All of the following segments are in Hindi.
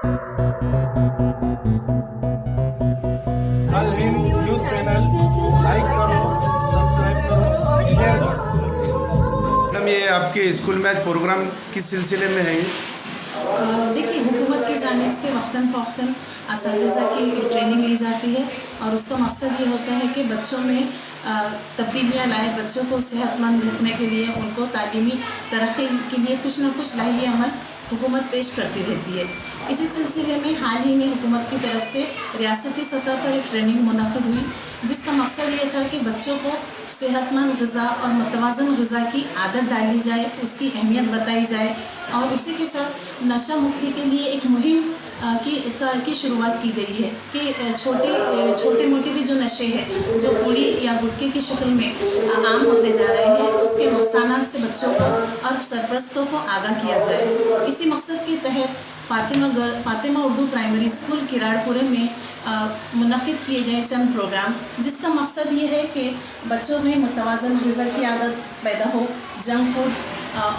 अल हिंद न्यूज़ चैनल लाइक करो, सब्सक्राइब करो, शेयर करो। मैडम, ये आपके स्कूल में आज प्रोग्राम किस सिलसिले में है? देखिए, हुकूमत की जानिब से वक्तन फ़ौक़्तन असातिज़ा की ट्रेनिंग ली जाती है और उसका मकसद ये होता है कि बच्चों में तब्दीलियाँ लाए, बच्चों को सेहतमंद रखने के लिए, उनको तालीमी तरक्की के लिए कुछ ना कुछ लाहिए अमल हुकूमत पेश करती रहती है। इसी सिलसिले में हाल ही में हुकूमत की तरफ से रियासती सतह पर एक ट्रेनिंग मुनक़्क़िद हुई, जिसका मकसद ये था कि बच्चों को सेहतमंद ग़िज़ा और मुतवाज़न ग़िज़ा की आदत डाली जाए, उसकी अहमियत बताई जाए और उसी के साथ नशा मुक्ति के लिए एक मुहिम की शुरुआत की गई है कि छोटे मोटे भी जो नशे हैं, जो पुड़ी या गुटखे की शक्ल में आम होते जा रहे हैं, उसके नुकसानात से बच्चों को और सरपरस्तों को आगाह किया जाए। इसी मकसद के तहत फ़ातिमा उर्दू प्राइमरी स्कूल किराड़पुरे में मुनक़्क़िद किए गए चंद प्रोग्राम, जिसका मकसद ये है कि बच्चों में मुतवाज़न ग़िज़ा की आदत पैदा हो, जंक फूड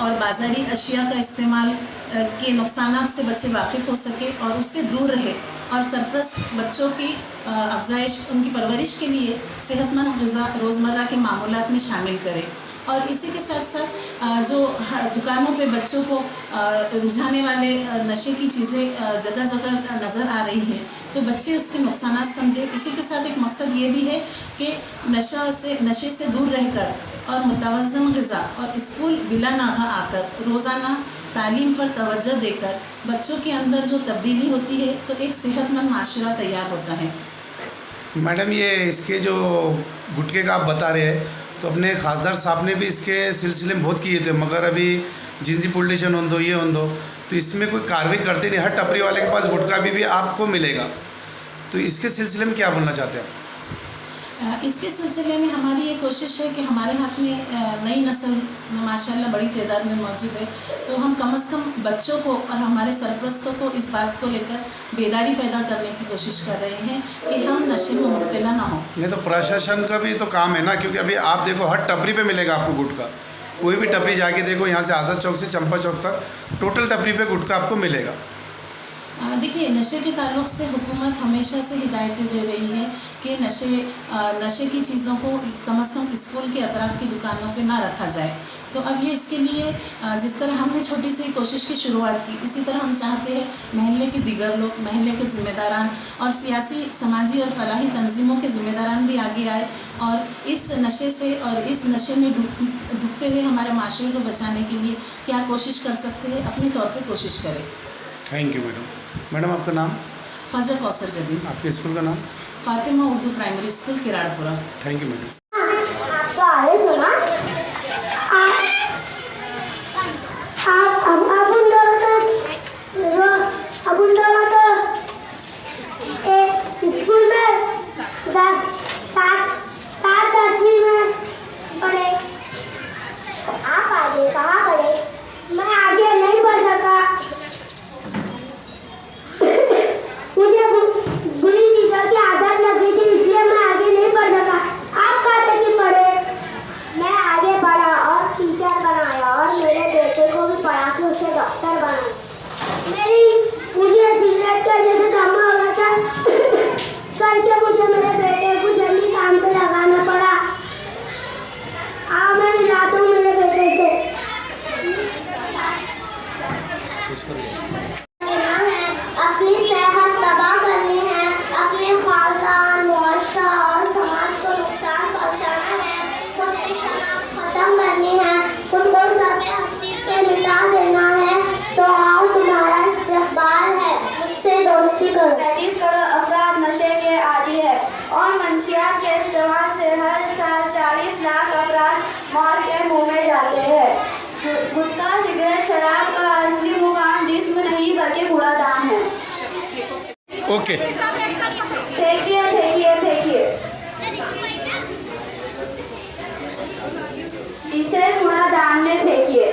और बाज़ारी अशिया का इस्तेमाल के नुकसानात से बच्चे वाकिफ़ हो सके और उससे दूर रहे और सरपरस्त बच्चों की अफ़ज़ाइश, उनकी परवरिश के लिए सेहतमंद ग़िज़ा रोज़मर्रा के मामूलात में शामिल करें। और इसी के साथ साथ जो दुकानों पे बच्चों को रुझाने वाले नशे की चीज़ें जगह जगह नज़र आ रही हैं, तो बच्चे उसके नुकसानात समझें। इसी के साथ एक मकसद ये भी है कि नशे से दूर रहकर और मुतवज़्ज़न ग़िज़ा और स्कूल बिला नागा आकर रोज़ाना तालीम पर तवज्जो देकर बच्चों के अंदर जो तब्दीली होती है, तो एक सेहतमंद माशरा तैयार होता है। मैडम, ये इसके जो गुटखे का आप बता रहे हैं, तो अपने खासदार साहब ने भी इसके सिलसिले में बहुत किए थे, मगर अभी जिंसी पोलिटिशन हों दो, ये हों दो, तो इसमें कोई कार्रवाई करते नहीं। हर टपरी वाले के पास गुटखा भी आपको मिलेगा, तो इसके सिलसिले में क्या बोलना चाहते हैं आप? इसके सिलसिले में हमारी ये कोशिश है कि हमारे हाथ में नई नस्ल माशाल्लाह बड़ी तादाद में मौजूद है, तो हम कम से कम बच्चों को और हमारे सरपरस्तों को इस बात को लेकर बेदारी पैदा करने की कोशिश कर रहे हैं कि हम नशे में मुब्तला ना हो। नहीं तो प्रशासन का भी तो काम है ना, क्योंकि अभी आप देखो हर टपरी पे मिलेगा आपको गुटखा। कोई भी टपरी जाके देखो, यहाँ से आज़ाद चौक से चंपा चौक तक टोटल टपरी पे गुटखा आपको मिलेगा। देखिए, नशे के ताल्लुक़ से हुकूमत हमेशा से हिदायतें दे रही है कि नशे की चीज़ों को कम से कम स्कूल के अतराफ़ की दुकानों पे ना रखा जाए। तो अब ये इसके लिए जिस तरह हमने छोटी सी कोशिश की शुरुआत की, इसी तरह हम चाहते हैं महल्ले के दीगर लोग, महल्ले के ज़िम्मेदारान और सियासी, समाजी और फलाही तंजीमों के ज़िम्मेदारान भी आगे आए और इस नशे से और इस नशे में डूबते हुए हमारे माशरे को बचाने के लिए क्या कोशिश कर सकते हैं, अपने तौर पर कोशिश करें। Thank you madam. मैडम, आपका नाम? ख्वाजा कौसर जबीन। आपके स्कूल का नाम? Fatima Urdu primary school Kiradpura. Thank you madam. तो आगे सुना, स्कूल में 7-10वीं में पढ़े। आप आगे कहाँ पढ़े? मैं आगे नहीं पढ़ सका, मुझे बुरी चीज़ों की आदत लग गई थी, इसलिए मैं आगे नहीं पढ़ सका। आप कहाँ तक पढ़े? मैं आगे पढ़ा और टीचर बनाया और मेरे बेटे को भी पढ़ा के उसे डॉक्टर बनाया। मुझे सिगरेट का जैसे दमा हो रहा था करके मुझे मेरे बेटे को जल्दी काम पे लगाना पड़ा। मैं मिलाता हूँ मेरे बेटे से। अपनी सेहत तबाह करनी है, अपने खानदान, मुआशरा और समाज को नुकसान पहुँचाना है, खुद की शनाख्त ख़त्म करनी है, खुद को सर्वे हस्ती से मिटा देना है, तो आओ तुम्हारा इस्तकबाल है, मुझसे दोस्ती करो। 35 करोड़ अफराद नशे के आदी है और मंशियात के इस्तेमाल से हर साल 40 लाख अफराद मौत के मुँह में जाते हैं। गुटखा, सिगरेट, शराब का असली मुकाम जिस्म नहीं बल्कि कूड़ादान है। ओके, फेंकिए फेंकिए फेंकिए, इसे कूड़ादान में फेंकिए।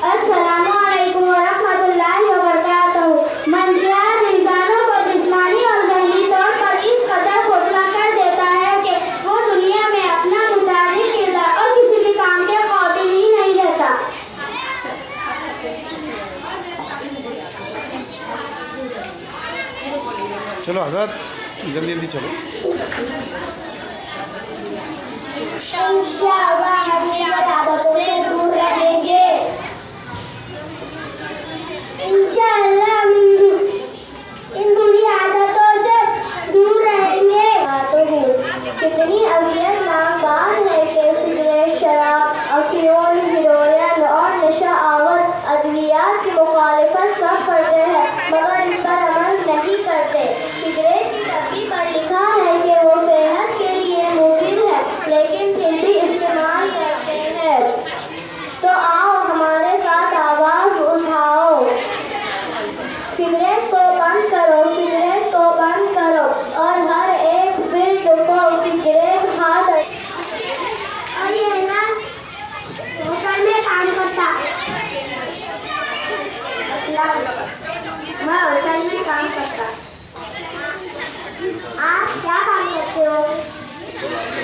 अस्सलामु अलैकुम वरहमतुल्लाहि वबरकातुहू। मंशियात इंसानों को जिस्मानी और ज़हनी चलो आज़ाद जल्दी जल्दी चलो। इंशाअल्लाह हम बुरी आदतों से दूर रहेंगे। इंशाअल्लाह हम इन बुरी आदतों से दूर रहेंगे। कितनी अवियत नामदार है कि सिगरेट, शराब, अफीम, हेरोइन और नशा आवर अद्वियात की मुखालिफत सब करते हैं मगर इस पर अमल नहीं करते। सिगरेट की डब्बी पर लिखा है कि वो सेहत के लिए मुफीद है लेकिन फिर भी इस्तेमाल करते हैं। तो आओ हमारे साथ आवाज़ उठाओ, सिगरेट को बंद करो, सिगरेट को बंद करो और हर एक फिर को सिगरेट हाथ और ये ना होटल में काम करता, मैं होटल में काम करता। आप क्या काम करते हो?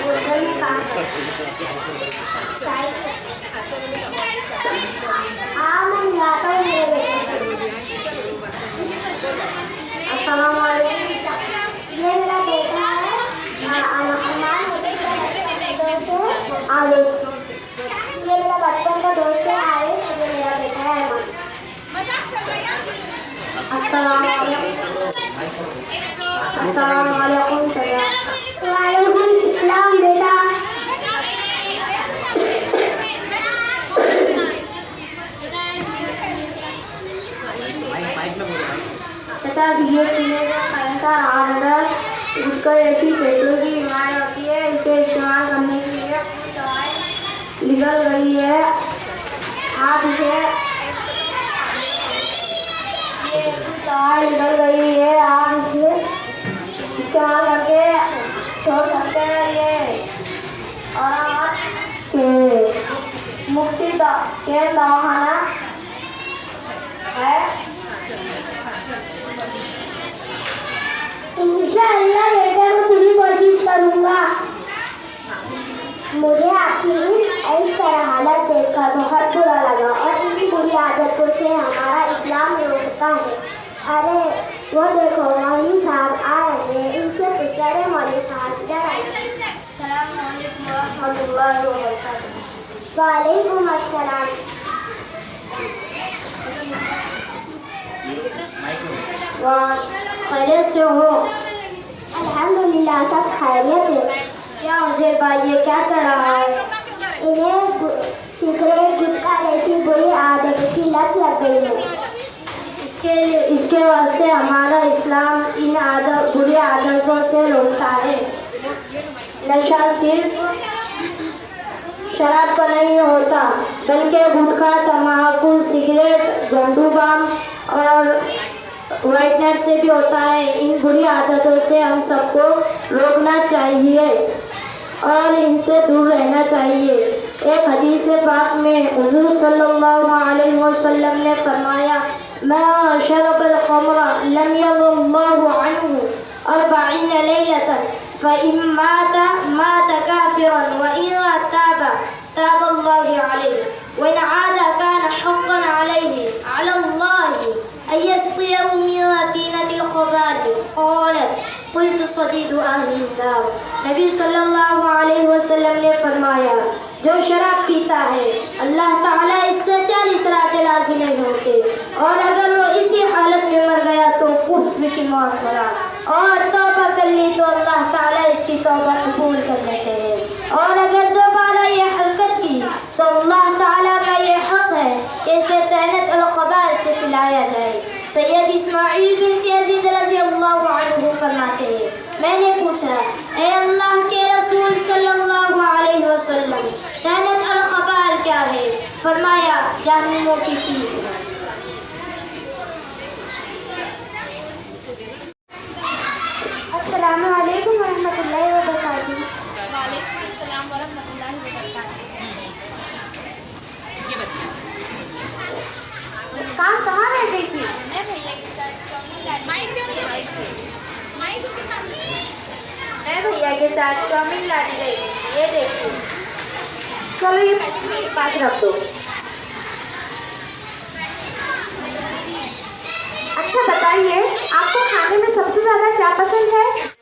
होटल में काम करते। आप हम जाता हूँ मेरे बेटे। अस्सलाम वालेकुम। ये मेरा बेटा है आलिस। ये मेरा बचपन का दोस्त है आलिस। ये मेरा बेटा है अहमद। अस्सलाम वालेकुम। अस्सलाम वालेकुम। वालेकुम सलाम बेटा। चाचा सिगरेट पीने से कैंसर, हार्ट अटैक, गुटखा जैसी फेफड़ों की बीमारी होती है। इसे इस्तेमाल करने के लिए दवाई निकल गई है। आप इसे दवाई निकल गई है, आप इसे इस्तेमाल करके छोड़ सकते हैं। ये और मुफ्ती केंद्र दवाखाना है। इंशाअल्लाह बेटा मैं पूरी कोशिश करूँगा। मुझे आपकी इस तरह हालत देखकर बहुत बुरा लगा और इनकी बुरी आदतों से हमारा इस्लाम रोकता है। अरे वो देखो मौलवी साहब आ रहे हैं, इनसे पूछा रहे मौलवी साहब इधर आइए। अस्सलाम वालेकुम रहमतुल्लाहि व बरकातहू। वालेकुम अस्सलाम। खैरियत से हो? अल्हम्दुलिल्लाह सब खैरियत है। क्या उज़ैर भाई ये क्या चढ़ रहा है? इन्हें सिगरेट, गुटखा जैसी बुरी आदत की लत लग गई है। इसके वास्ते हमारा इस्लाम इन बुरी आदतों से रोकता है। नशा सिर्फ शराब का नहीं होता बल्कि गुटखा, तम्बाकू, सिगरेट, झंडूबाम और वाइटनर से भी होता है। इन बुरी आदतों से हम सबको रोकना चाहिए और इनसे दूर रहना चाहिए। एक हदीस पाक में हुज़ूर सल्लल्लाहु अलैहि वसल्लम ने फरमाया, मैं शरबल खमरा लम यज़ल्लाहु अन्हु अर्बईन लैलतन फ़इन मात काफ़िरन व इन ताब अल्लाहु अलैहि व इन आद कान हक़्क़न अलैहि अलल्लाहि अन यस्क़ियहु मिन तीनतिल ख़बारि क़ालत क़ुल्तु सदीदु अहलिन नार। नबी सल्लल्लाहु अलैहि वसल्लम ने फरमाया, जो शराब पीता है अल्लाह ताला इससे 40 रातें राज़ी नहीं होते और अगर वो इसी हालत में मर गया तो कुफ्र की मौत मरा और तौबा कर ली तो अल्लाह ताला इसकी तौबा कबूल कर लेते हैं और अगर दोबारा ये हरकत की तो अल्लाह ताला का ये हक है कि इसे तैनत अल-ख़बार से पिलाया जाए। सैयद इस्माइल बिन यज़ीद रज़ी अल्लाह अन्हु फरमाते हैं, मैंने पूछा, ए अल्लाह के रसूल सल्लल्लाहु अलैहि वसल्लम, तैनत अल-ख़बार क्या है? फरमाया, जहन्नुम की पीठ। अस्सलामु अलैकुम वरहमतुल्लाहि वबरकातुहू। वालेकुम अस्सलाम वरहमतुल्लाहि वबरकातुहू। ये बच्चा मुस्कान कहाँ रह गई थी? मैं भैया के साथ चाउमीन लाने गई थी। ये देखिए। चलो ये पास रख दो। अच्छा बताइए, आपको खाने में सबसे ज़्यादा क्या पसंद है?